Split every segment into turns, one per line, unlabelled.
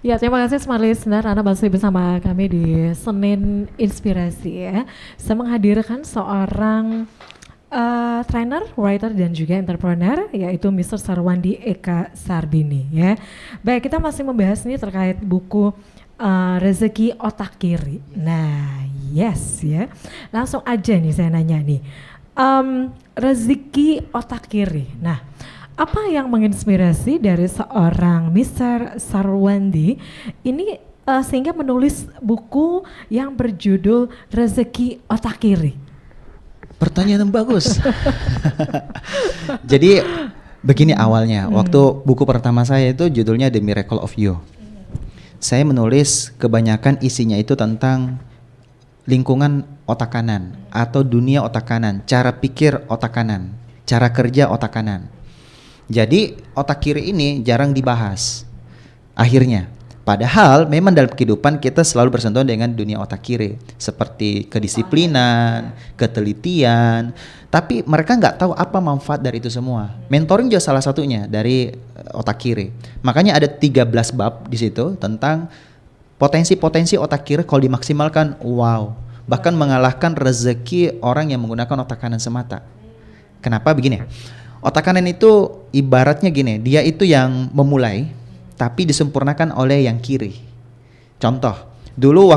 Ya, terima kasih smart listener. Anda masih bersama kami di Senin Inspirasi ya. Saya menghadirkan seorang trainer, writer dan juga entrepreneur yaitu Mr. Sarwandi Eka Sarbini ya. Baik, kita masih membahas nih terkait buku Rezeki Otak Kiri. Nah, yes ya. Langsung aja nih saya nanya nih. Rezeki Otak Kiri. Nah, apa yang menginspirasi dari seorang Mr. Sarwandi ini sehingga menulis buku yang berjudul Rezeki Otak Kiri?
Pertanyaan yang bagus. Jadi begini awalnya, waktu buku pertama saya itu judulnya The Miracle of You. Saya menulis kebanyakan isinya itu tentang lingkungan otak kanan atau dunia otak kanan, cara pikir otak kanan, cara kerja otak kanan. Jadi otak kiri ini jarang dibahas akhirnya. Padahal memang dalam kehidupan kita selalu bersentuhan dengan dunia otak kiri, seperti kedisiplinan, ketelitian. Tapi mereka nggak tahu apa manfaat dari itu semua. Mentoring juga salah satunya dari otak kiri. Makanya ada 13 bab di situ tentang potensi-potensi otak kiri kalau dimaksimalkan, wow. Bahkan mengalahkan rezeki orang yang menggunakan otak kanan semata. Kenapa begini? Otak kanan itu ibaratnya gini, dia itu yang memulai, tapi disempurnakan oleh yang kiri. Contoh, dulu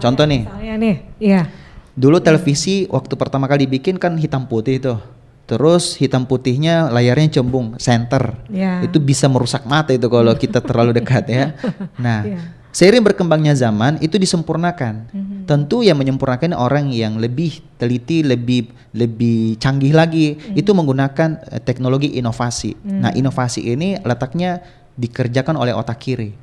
contoh nih.
Misalnya nih, iya.
Dulu televisi waktu pertama kali bikin kan hitam putih tuh. Terus hitam putihnya layarnya cembung, center.
Yeah.
Itu bisa merusak mata itu kalau kita terlalu dekat ya. Nah,
Yeah.
seiring berkembangnya zaman itu disempurnakan. Tentu yang menyempurnakan orang yang lebih teliti, lebih canggih lagi, itu menggunakan teknologi inovasi. Nah, inovasi ini letaknya dikerjakan oleh otak kiri.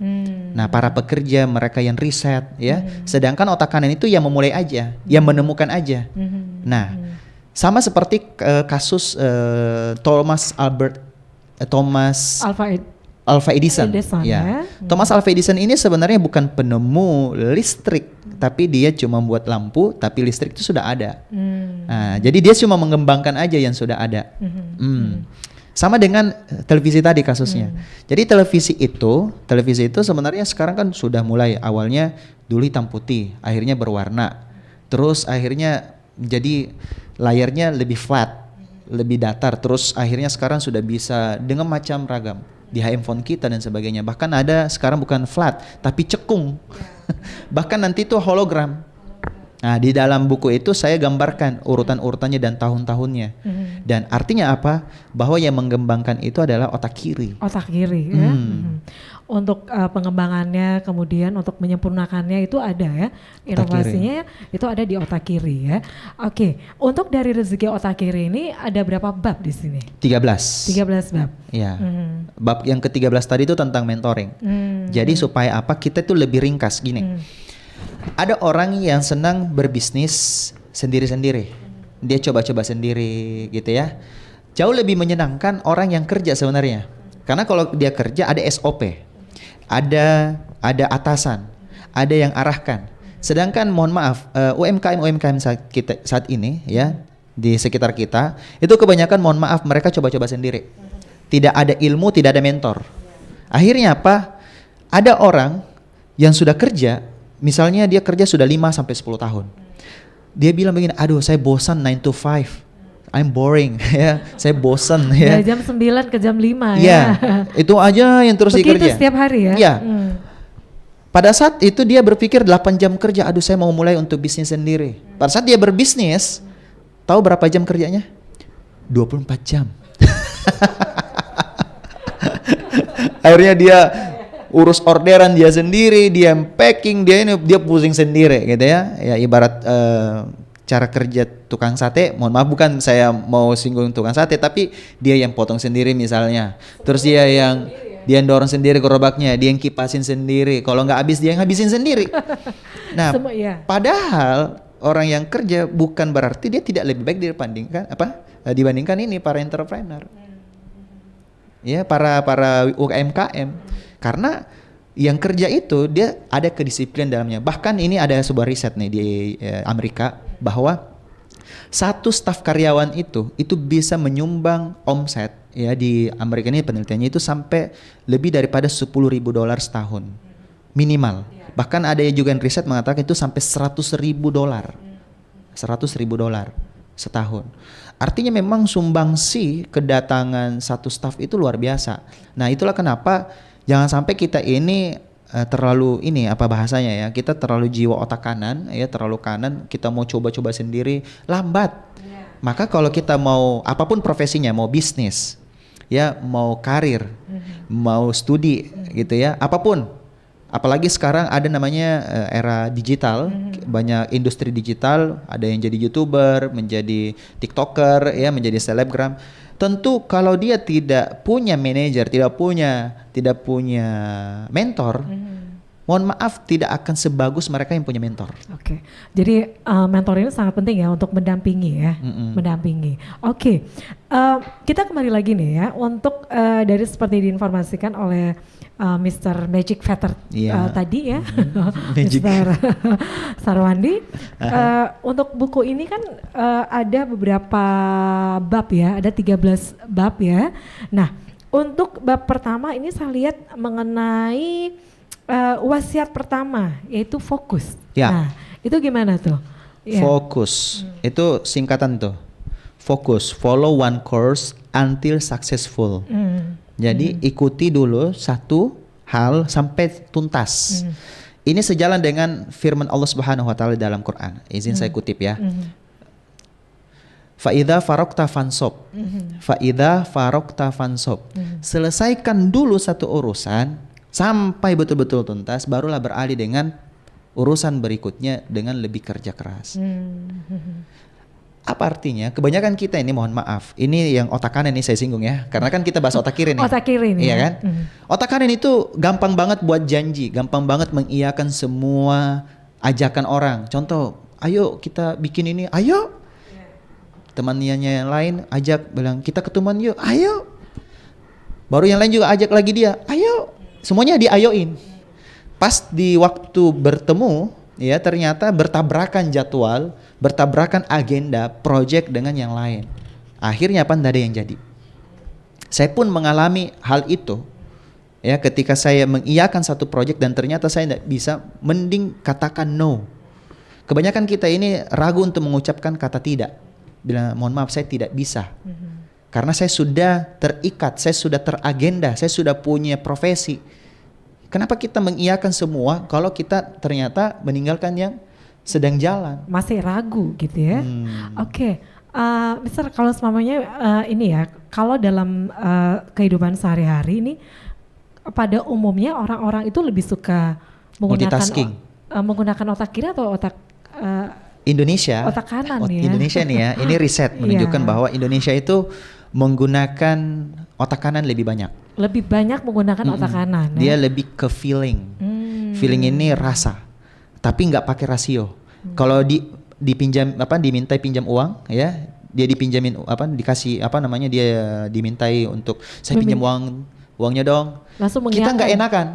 Nah, para pekerja mereka yang riset ya. Sedangkan otak kanan itu yang memulai aja, yang menemukan aja. Nah, sama seperti kasus Thomas Alva Edison. Ya. Thomas Alva Edison ini sebenarnya bukan penemu listrik, tapi dia cuma buat lampu, tapi listrik itu sudah ada. Nah, jadi dia cuma mengembangkan aja yang sudah ada. Sama dengan televisi tadi kasusnya. Jadi televisi itu sebenarnya sekarang kan sudah mulai, awalnya dulu hitam putih, akhirnya berwarna. Terus akhirnya jadi layarnya lebih flat, lebih datar. Terus akhirnya sekarang sudah bisa dengan macam ragam di handphone kita dan sebagainya. Bahkan ada sekarang bukan flat tapi cekung. Bahkan nanti itu hologram. Nah, di dalam buku itu saya gambarkan urutan-urutannya dan tahun-tahunnya. Dan artinya apa? Bahwa yang mengembangkan itu adalah otak kiri.
Otak kiri ya. Untuk pengembangannya, kemudian untuk menyempurnakannya itu ada ya. Inovasinya itu ada di otak kiri ya. Oke, untuk dari rezeki otak kiri ini ada berapa bab di sini?
13.
13 bab.
Ya. Bab yang ke-13 tadi itu tentang mentoring. Jadi supaya apa? Kita itu lebih ringkas gini. Ada orang yang senang berbisnis sendiri-sendiri. Dia coba-coba sendiri gitu ya. Jauh lebih menyenangkan orang yang kerja sebenarnya. Karena kalau dia kerja ada SOP. Ada atasan, ada yang arahkan. Sedangkan mohon maaf, UMKM saat ini ya di sekitar kita itu kebanyakan mohon maaf mereka coba-coba sendiri. Tidak ada ilmu, tidak ada mentor. Akhirnya apa? Ada orang yang sudah kerja, misalnya dia kerja sudah 5 sampai 10 tahun. Dia bilang begini, aduh saya bosan 9 to 5. I'm boring ya, saya bosan ya.
Dari jam 9 ke jam 5 ya.
Ya, itu aja yang terus
begitu
dikerja.
Setiap hari ya.
Iya. Pada saat itu dia berpikir 8 jam kerja, aduh saya mau mulai untuk bisnis sendiri. Pada saat dia berbisnis, tahu berapa jam kerjanya? 24 jam. Akhirnya dia urus orderan dia sendiri, dia packing, dia pusing sendiri gitu ya. Ya ibarat cara kerja tukang sate, mohon maaf bukan saya mau singgung tukang sate, tapi dia yang potong sendiri misalnya. Terus dia dorong sendiri gerobaknya, dia yang kipasin sendiri. Kalau nggak habis dia yang habisin sendiri. Nah, padahal orang yang kerja bukan berarti dia tidak lebih baik dibandingkan ini para entrepreneur. Ya, para UMKM. Karena yang kerja itu dia ada kedisiplinan dalamnya. Bahkan ini ada sebuah riset nih di Amerika bahwa satu staf karyawan itu bisa menyumbang omset ya di Amerika ini penelitiannya itu sampai lebih daripada $10,000 setahun. minimal. Bahkan ada juga yang riset mengatakan itu sampai $100.000. $100.000 setahun. Artinya memang sumbangsi kedatangan satu staff itu luar biasa. Nah, itulah kenapa jangan sampai kita ini terlalu ini apa bahasanya ya, kita terlalu jiwa otak kanan ya, terlalu kanan, kita mau coba-coba sendiri lambat. Maka kalau kita mau apapun profesinya, mau bisnis ya, mau karir, mau studi gitu ya, apapun. Apalagi sekarang ada namanya era digital, banyak industri digital, ada yang jadi YouTuber, menjadi TikToker ya, menjadi selebgram. Tentu kalau dia tidak punya manajer, tidak punya mentor, mohon maaf tidak akan sebagus mereka yang punya mentor.
Oke, jadi mentor ini sangat penting ya untuk mendampingi ya, mendampingi. Oke, kita kembali lagi nih ya untuk dari seperti diinformasikan oleh Mr. Magic Vetter tadi ya, Mr. Sarwandi. Untuk buku ini kan ada beberapa bab ya, ada 13 bab ya. Nah, untuk bab pertama ini saya lihat mengenai wasiat pertama yaitu fokus.
Ya.
Nah, itu gimana tuh? Ya.
Fokus, itu singkatan tuh. Fokus, follow one course until successful. Jadi ikuti dulu satu hal sampai tuntas. Ini sejalan dengan firman Allah Subhanahu wa taala dalam Quran. Izin saya kutip ya. Fa'idha farokta fansob. Fa'idha farokta fansob. Selesaikan dulu satu urusan sampai betul-betul tuntas, barulah beralih dengan urusan berikutnya dengan lebih kerja keras. Apa artinya? Kebanyakan kita ini, mohon maaf, ini yang otak kanan ini saya singgung ya, karena kan kita bahas otak kiri nih.
Otak kiri nih.
Iya kan? Otak kanan itu gampang banget buat janji, gampang banget mengiyakan semua ajakan orang. Contoh, ayo kita bikin ini, ayo. Temannya yang lain ajak, bilang kita ketemuan yuk, ayo. Baru yang lain juga ajak lagi dia, ayo. Semuanya diayoin. Pas di waktu bertemu, ya ternyata bertabrakan jadwal, bertabrakan agenda, project dengan yang lain. Akhirnya apa? Tidak ada yang jadi. Saya pun mengalami hal itu. Ya, ketika saya mengiyakan satu project dan ternyata saya tidak bisa, mending katakan no. Kebanyakan kita ini ragu untuk mengucapkan kata tidak. Bilang mohon maaf saya tidak bisa. Karena saya sudah terikat, saya sudah teragenda, saya sudah punya profesi. Kenapa kita mengiyakan semua kalau kita ternyata meninggalkan yang sedang jalan?
Masih ragu gitu ya. Oke, Mister, kalau semuanya ini ya, kalau dalam kehidupan sehari-hari ini pada umumnya orang-orang itu lebih suka menggunakan menggunakan otak kiri atau otak
Indonesia?
Otak kanan ya.
Indonesia nih ya, ini riset menunjukkan bahwa Indonesia itu menggunakan otak kanan lebih banyak. Lebih banyak menggunakan otak kanan. Dia lebih ke feeling. Feeling ini rasa, tapi nggak pakai rasio. Kalau dipinjam dimintai pinjam uang ya, dia dipinjamin dikasih dia dimintai untuk saya pinjam uangnya dong. Langsung kita nggak enakan.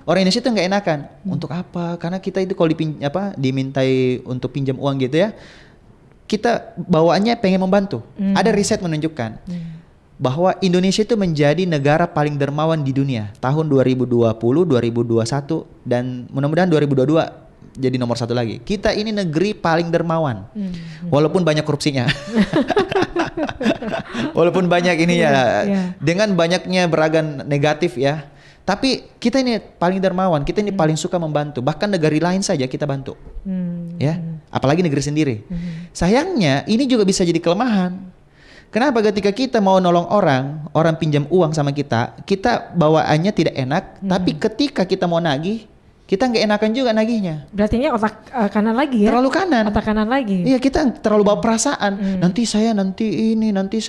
Orang Indonesia itu nggak enakan. Untuk apa? Karena kita itu kalau dimintai untuk pinjam uang gitu ya, kita bawaannya pengen membantu. Ada riset menunjukkan bahwa Indonesia itu menjadi negara paling dermawan di dunia tahun 2020, 2021 dan mudah-mudahan 2022 jadi nomor 1 lagi. Kita ini negeri paling dermawan. Walaupun banyak korupsinya. Walaupun banyak ini dengan banyaknya beragam negatif ya. Tapi kita ini paling dermawan, kita ini paling suka membantu. Bahkan negara lain saja kita bantu. Ya, apalagi negeri sendiri. Sayangnya ini juga bisa jadi kelemahan. Kenapa? Ketika kita mau nolong orang pinjam uang sama kita bawaannya tidak enak, tapi ketika kita mau nagih, kita nggak enakan juga nagihnya. Berarti otak kanan lagi ya? Terlalu kanan. Otak kanan lagi. Iya, kita terlalu bawa perasaan. Nanti saya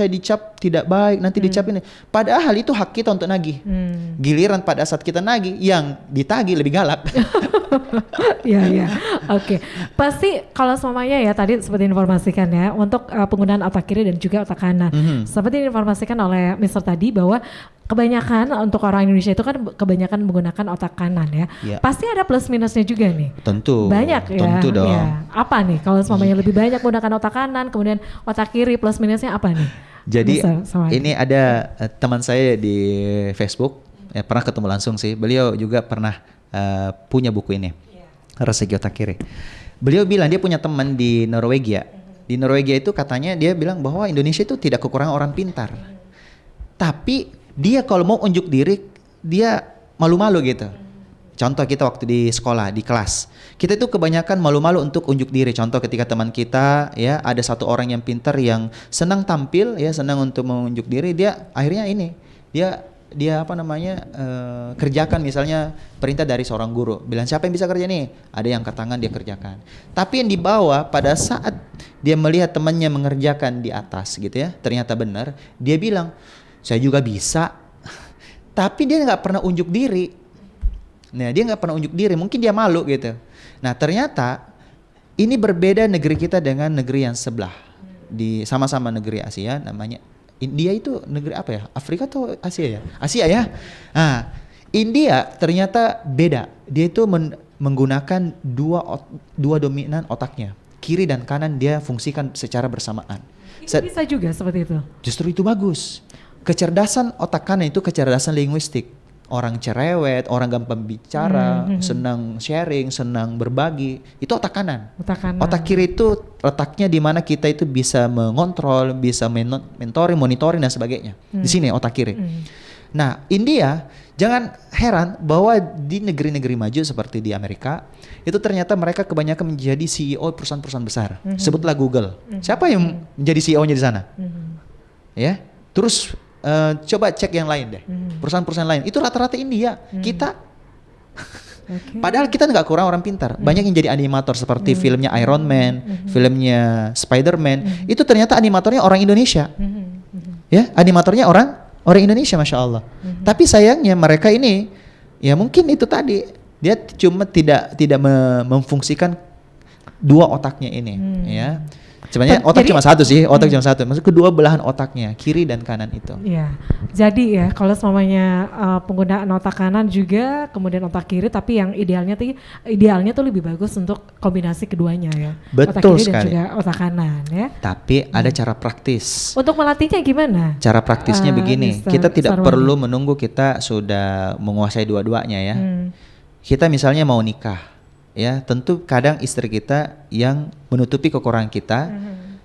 dicap tidak baik, nanti dicap ini. Padahal itu hak kita untuk nagih. Giliran pada saat kita nagih, yang ditagih lebih galak. Iya. Oke. Pasti kalau semuanya ya tadi seperti informasikan ya untuk penggunaan otak kiri dan juga otak kanan. Seperti diinformasikan oleh Mr. tadi bahwa kebanyakan untuk orang Indonesia itu kan kebanyakan menggunakan otak kanan ya. Pasti ada plus minusnya juga nih. Tentu. Banyak ya. Tentu dong. Ya. Apa nih kalau semuanya lebih banyak menggunakan otak kanan, kemudian otak kiri, plus minusnya apa nih? Jadi ini ada teman saya di Facebook, pernah ketemu langsung sih. Beliau juga pernah punya buku ini, Rasegi Otakiri. Beliau bilang dia punya teman di Norwegia. Di Norwegia itu katanya dia bilang bahwa Indonesia itu tidak kekurangan orang pintar. Tapi dia kalau mau unjuk diri, dia malu-malu gitu. Contoh kita waktu di sekolah, di kelas. Kita itu kebanyakan malu-malu untuk unjuk diri. Contoh ketika teman kita ya ada satu orang yang pintar yang senang tampil ya, senang untuk menunjuk diri, dia akhirnya ini dia apa namanya kerjakan misalnya perintah dari seorang guru. Bilang siapa yang bisa kerja nih? Ada yang angkat tangan dia kerjakan. Tapi yang di bawah pada saat dia melihat temannya mengerjakan di atas gitu ya, ternyata benar, dia bilang saya juga bisa. Tapi dia nggak pernah unjuk diri. Nah dia nggak pernah unjuk diri, mungkin dia malu gitu. Nah ternyata ini berbeda negeri kita dengan negeri yang sebelah. Di sama-sama negeri Asia, namanya India itu negeri apa ya? Afrika atau Asia ya? Asia ya. Nah India ternyata beda. Dia itu menggunakan dua dominan otaknya, kiri dan kanan dia fungsikan secara bersamaan.
Bisa juga seperti itu.
Justru itu bagus. Kecerdasan otak kanan itu kecerdasan linguistik. Orang cerewet, orang gampang bicara, senang sharing, senang berbagi, itu otak kanan. Otak kiri itu letaknya di mana kita itu bisa mengontrol, bisa mentoring, monitoring dan sebagainya. Di sini otak kiri. Nah, India jangan heran bahwa di negeri-negeri maju seperti di Amerika, itu ternyata mereka kebanyakan menjadi CEO perusahaan-perusahaan besar. Sebutlah Google. Siapa yang menjadi CEO-nya di sana? Ya, terus coba cek yang lain deh, perusahaan-perusahaan lain itu rata-rata India. Kita padahal kita nggak kurang orang pintar, banyak yang jadi animator seperti filmnya Iron Man, filmnya Spider-Man, itu ternyata animatornya orang Indonesia. Ya, animatornya orang Indonesia, masya Allah. Tapi sayangnya mereka ini ya mungkin itu tadi dia cuma tidak memfungsikan dua otaknya ini ya. Sebenarnya otak cuma satu sih, cuma satu. Maksud kedua belahan otaknya, kiri dan kanan itu.
Iya. Jadi ya kalau semuanya penggunaan otak kanan juga, kemudian otak kiri, tapi yang idealnya tuh lebih bagus untuk kombinasi keduanya ya.
Betul
otak kiri
sekali.
Dan juga otak kanan ya.
Tapi ada cara praktis.
Untuk melatihnya gimana?
Cara praktisnya begini,
Mr.
kita tidak
Sarwani.
perlu menunggu kita sudah menguasai dua-duanya ya. Kita misalnya mau nikah. Ya, tentu kadang istri kita yang menutupi kekurangan kita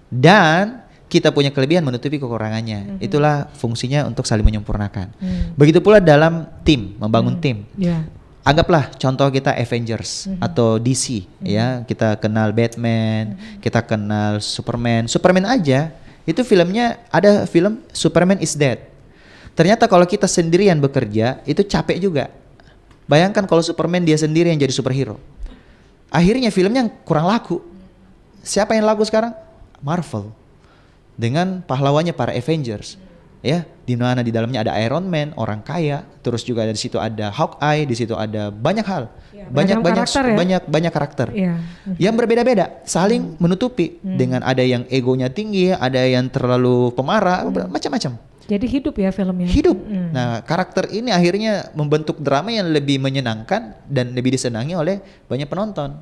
dan kita punya kelebihan menutupi kekurangannya. Itulah fungsinya untuk saling menyempurnakan. Begitu pula dalam tim, membangun tim. Anggaplah contoh kita Avengers atau DC ya, kita kenal Batman, kita kenal Superman. Superman aja itu filmnya ada film Superman is Dead. Ternyata kalau kita sendirian bekerja itu capek juga. Bayangkan kalau Superman dia sendiri yang jadi superhero. Akhirnya filmnya kurang laku. Siapa yang laku sekarang? Marvel. Dengan pahlawannya para Avengers. Ya, di mana di dalamnya ada Iron Man, orang kaya, terus juga di situ ada Hawkeye, di situ ada banyak hal.
Ya,
banyak karakter.
Ya.
Yang berbeda-beda, saling menutupi dengan ada yang egonya tinggi, ada yang terlalu pemarah, macam-macam.
Jadi hidup ya filmnya.
Hidup. Nah, karakter ini akhirnya membentuk drama yang lebih menyenangkan dan lebih disenangi oleh banyak penonton.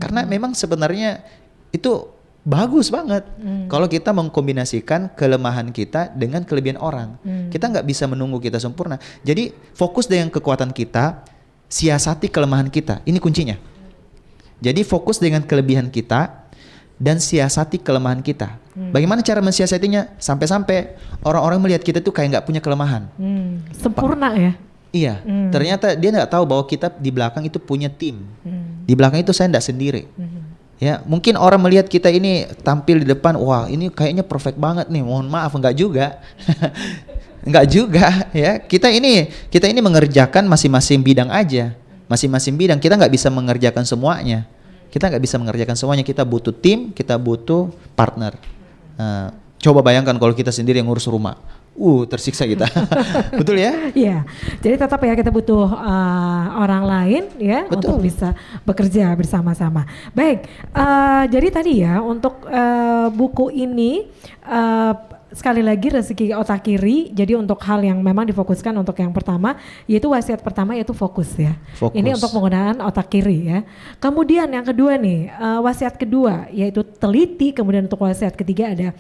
Karena memang sebenarnya itu bagus banget kalau kita mengkombinasikan kelemahan kita dengan kelebihan orang. Kita nggak bisa menunggu kita sempurna. Jadi fokus dengan kekuatan kita, siasati kelemahan kita. Ini kuncinya. Jadi fokus dengan kelebihan kita dan siasati kelemahan kita. Bagaimana cara mensiasatinya? Sampai-sampai orang-orang melihat kita tuh kayak nggak punya kelemahan.
Sempurna ya?
Iya. Ternyata dia nggak tahu bahwa kita di belakang itu punya tim. Di belakang itu saya nggak sendiri. Ya, mungkin orang melihat kita ini tampil di depan, wah ini kayaknya perfect banget nih. Mohon maaf, nggak juga. Nggak juga ya. Kita ini mengerjakan masing-masing bidang aja. Masing-masing bidang, kita nggak bisa mengerjakan semuanya. Kita butuh tim, kita butuh partner. Coba bayangkan kalau kita sendiri yang ngurus rumah. Tersiksa kita. Betul ya?
Iya. Jadi tetap ya kita butuh orang lain ya.
Betul.
Untuk bisa bekerja bersama-sama. Baik, jadi tadi ya untuk buku ini sekali lagi rezeki otak kiri. Jadi untuk hal yang memang difokuskan untuk yang pertama, yaitu wasiat pertama yaitu fokus ya.
Fokus.
Ini untuk penggunaan otak kiri ya. Kemudian yang kedua nih, wasiat kedua yaitu teliti. Kemudian untuk wasiat ketiga ada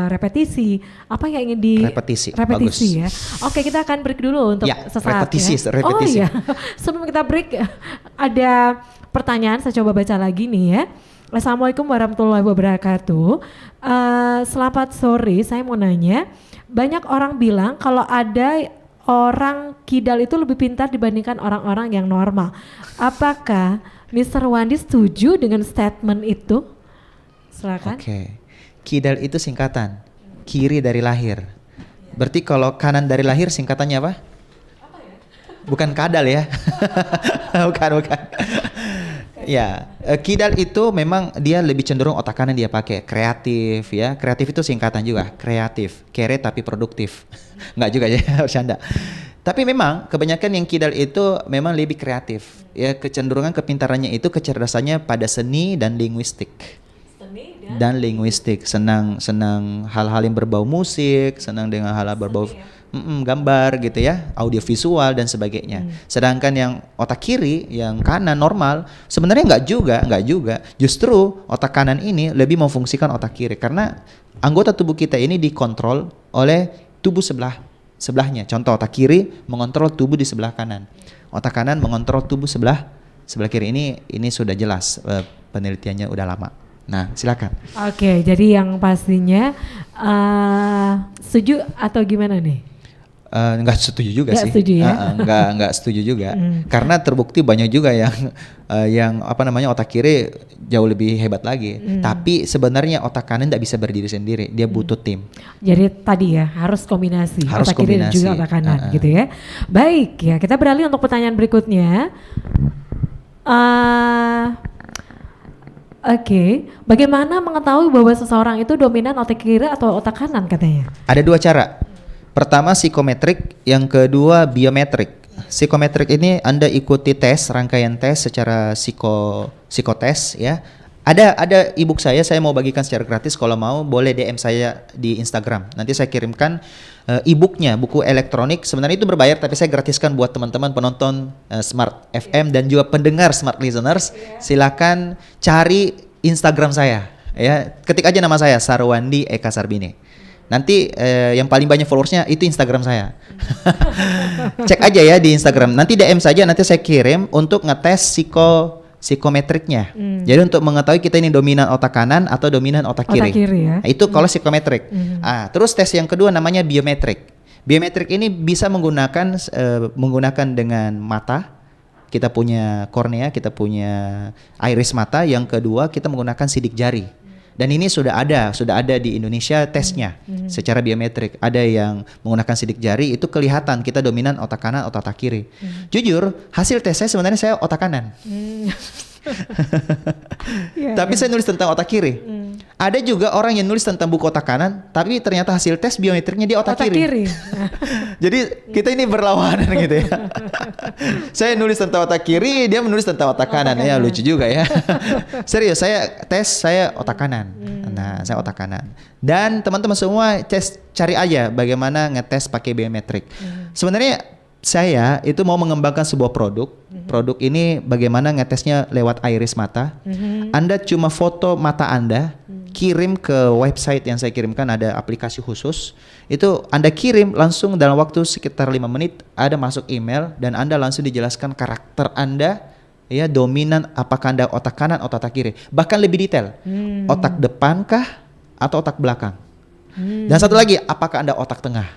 repetisi. Apa yang ingin di
Repetisi,
repetisi ya. Oke, kita akan break dulu untuk
Ya,
sesaat
repetisi,
ya.
repetisi.
Oh iya. Sebelum kita break ada pertanyaan, saya coba baca lagi nih ya. Assalamualaikum warahmatullahi wabarakatuh. Selamat sore, saya mau nanya, banyak orang bilang kalau ada orang kidal itu lebih pintar dibandingkan orang-orang yang normal. Apakah Mr. Wandi setuju dengan statement itu? Silakan.
Oke. Kidal itu singkatan. Kiri dari lahir. Berarti kalau kanan dari lahir singkatannya apa? Bukan kadal ya. bukan. Ya, kidal itu memang dia lebih cenderung otak kanan dia pakai. Kreatif ya. Kreatif itu singkatan juga. Kreatif. Kere tapi produktif. Enggak juga ya, bercanda. Tapi memang kebanyakan yang kidal itu memang lebih kreatif. Ya, kecenderungan kepintarannya itu kecerdasannya pada seni dan linguistik. Dan linguistik, senang hal-hal yang berbau musik, senang dengan hal-hal berbau gambar gitu ya, audiovisual dan sebagainya. Sedangkan yang otak kiri, yang kanan normal, sebenarnya enggak juga. Justru otak kanan ini lebih memfungsikan otak kiri karena anggota tubuh kita ini dikontrol oleh tubuh sebelahnya. Contoh, otak kiri mengontrol tubuh di sebelah kanan. Otak kanan mengontrol tubuh sebelah kiri. Ini sudah jelas, penelitiannya udah lama. Nah, silakan.
Oke, jadi yang pastinya setuju atau gimana nih?
Nggak setuju juga
nggak
sih.
Setuju ya?
Nggak setuju juga. Karena terbukti banyak juga yang otak kiri jauh lebih hebat lagi. Tapi sebenarnya otak kanan nggak bisa berdiri sendiri. Dia butuh tim.
Jadi tadi ya harus kombinasi.
Harus
otak kiri dan
kombinasi.
juga otak kanan gitu ya. Baik ya, kita beralih untuk pertanyaan berikutnya. Oke, bagaimana mengetahui bahwa seseorang itu dominan otak kiri atau otak kanan katanya?
Ada dua cara. Pertama psikometrik, yang kedua biometrik. Psikometrik ini Anda ikuti rangkaian tes secara psikotes ya. Ada e-book saya mau bagikan secara gratis, kalau mau boleh DM saya di Instagram. Nanti saya kirimkan e-booknya, buku elektronik. Sebenarnya itu berbayar tapi saya gratiskan buat teman-teman penonton Smart FM dan juga pendengar Smart Listeners. Silakan cari Instagram saya ya. Ketik aja nama saya Sarwandi Eka Sarbini. Nanti yang paling banyak followersnya itu Instagram saya. Cek aja ya di Instagram. Nanti DM saja, nanti saya kirim untuk ngetes psikometriknya. Jadi untuk mengetahui kita ini dominan otak kanan atau dominan otak kiri.
Otak kiri ya.
Nah, itu kalau psikometrik. Terus tes yang kedua namanya biometrik. Biometrik ini bisa menggunakan dengan mata. Kita punya kornea, kita punya iris mata. Yang kedua kita menggunakan sidik jari. Dan ini sudah ada di Indonesia tesnya secara biometrik. Ada yang menggunakan sidik jari, itu kelihatan kita dominan otak kanan atau otak kiri. Jujur, hasil tes saya sebenarnya saya otak kanan. Tapi saya nulis tentang otak kiri. Ada juga orang yang nulis tentang buku otak kanan, tapi ternyata hasil tes biometriknya dia otak kiri. Jadi kita ini berlawanan gitu ya. Saya nulis tentang otak kiri, dia menulis tentang otak kanan. Ya lucu juga ya. Serius, saya otak kanan. Nah, saya otak kanan. Dan teman-teman semua cari aja bagaimana ngetes pakai biometrik. Sebenarnya saya itu mau mengembangkan sebuah produk. Produk ini bagaimana ngetesnya lewat iris mata. Anda cuma foto mata Anda, kirim ke website yang saya kirimkan, ada aplikasi khusus. Itu Anda kirim langsung dalam waktu sekitar 5 menit ada masuk email dan Anda langsung dijelaskan karakter Anda ya, dominan apakah Anda otak kanan atau otak kiri. Bahkan lebih detail. Otak depan kah atau otak belakang? Dan satu lagi, apakah Anda otak tengah?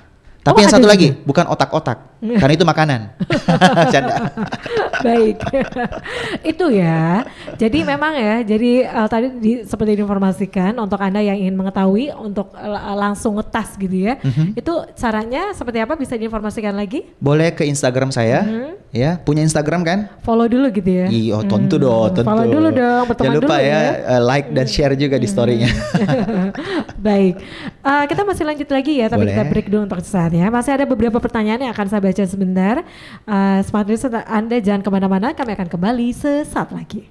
Tapi yang satu lagi bukan otak-otak, karena itu makanan. Canda.
Baik, itu ya. Jadi memang ya, jadi tadi seperti diinformasikan untuk Anda yang ingin mengetahui untuk langsung ngetas gitu ya. Itu caranya seperti apa, bisa diinformasikan lagi?
Boleh ke Instagram saya, ya. Punya Instagram kan?
Follow dulu gitu ya.
Iya, tentu dong, tentu.
Follow dulu dong, berteman
jangan lupa
dulu
ya, like dan share juga di story-nya.
Baik, kita masih lanjut lagi ya, tapi
Boleh.
kita break dulu untuk saat ya. Masih ada beberapa pertanyaan yang akan saya baca sebentar. Smart Listener Anda jangan kemana-mana, kami akan kembali sesaat lagi.